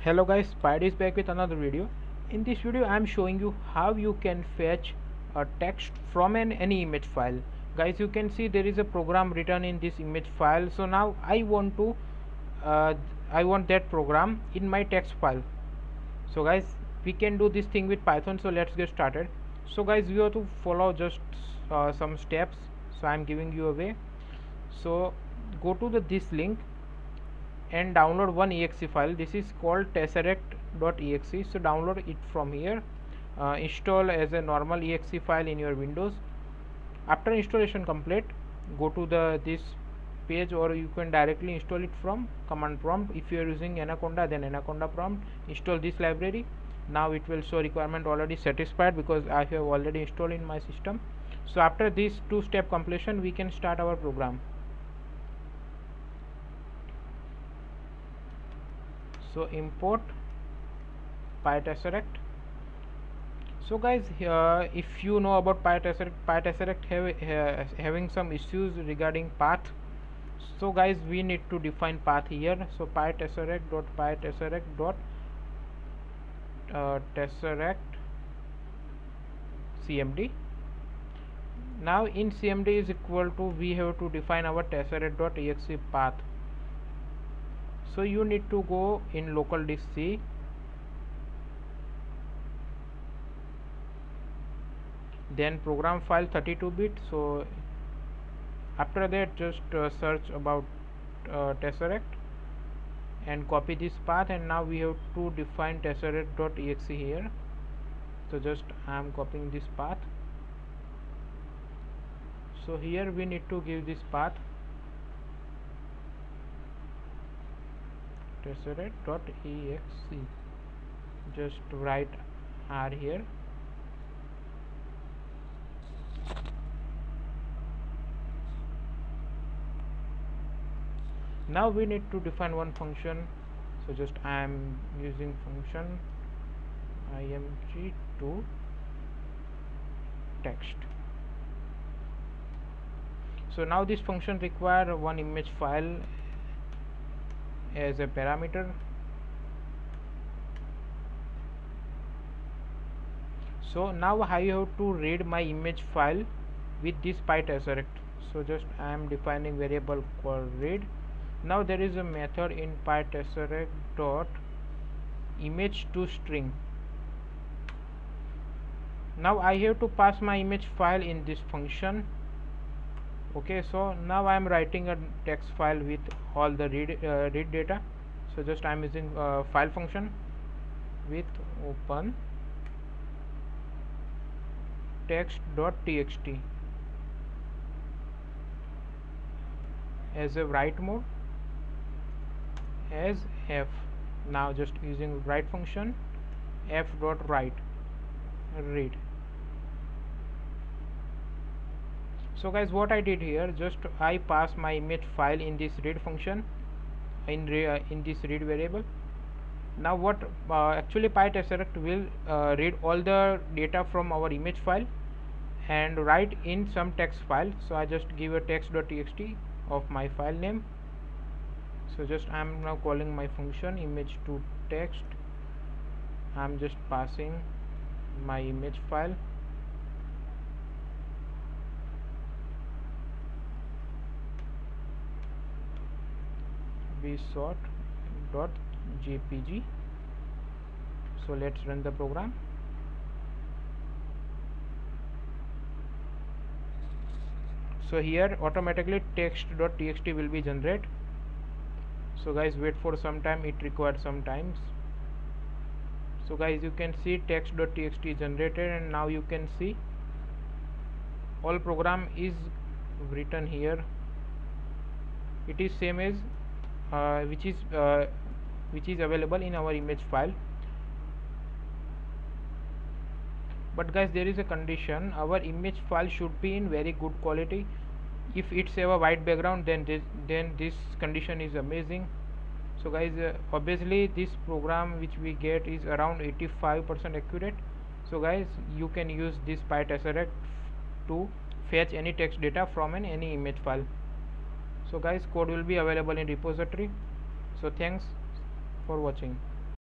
Hello guys, Spidey is back with another video. In this video I am showing you how you can fetch a text from any image file. Guys, you can see there is a program written in this image file. So now I want that program in my text file. So guys, we can do this thing with Python. So let's get started. So guys, we have to follow just some steps. So I am giving you a way. So go to this link and download one exe file. This is called tesseract.exe. so download it from here. Install as a normal exe file in your Windows. After installation complete, go to this page, or you can directly install it from command prompt. If you are using Anaconda, then Anaconda prompt, install this library. Now it will show requirement already satisfied because I have already installed in my system. So after this two-step completion, we can start our program. So import PyTesseract. So guys, if you know about PyTesseract having some issues regarding path. So guys, we need to define path here. So PyTesseract.PyTesseract.tesseract cmd. Now in cmd is equal to, we have to define our tesseract.exe path. So you need to go in local disk C, then program file 32-bit. So after that, just search about tesseract and copy this path, and now we have to define tesseract.exe here. So just I am copying this path. So here we need to give this path tesseract.exe. just write R here. Now we need to define one function. So just I am using function img to text. So now this function require one image file as a parameter. So now I have to read my image file with this PyTesseract. So just I am defining variable called read. Now there is a method in PyTesseract dot image to string. Now I have to pass my image file in this function. Okay, so now I am writing a text file with all the read data. So just I am using file function with open text.txt as a write mode as f. Now just using write function f.write read. So guys, what I did here, just I pass my image file in this read function in this read variable. Now what actually PyTesseract will read all the data from our image file and write in some text file. So I just give a text.txt of my file name. So just I am now calling my function image to text. I am just passing my image file. vsort.jpg. So let's run the program. So here automatically text.txt will be generated. So guys, wait for some time, it requires some times. So guys, you can see text.txt generated, and now you can see all program is written here. It is same as which is available in our image file. But guys, there is a condition. Our image file should be in very good quality. If it's have a white background, then this condition is amazing. So guys, obviously this program which we get is around 85% accurate. So guys, you can use this PyTesseract to fetch any text data from any image file. So guys, code will be available in repository. So thanks for watching.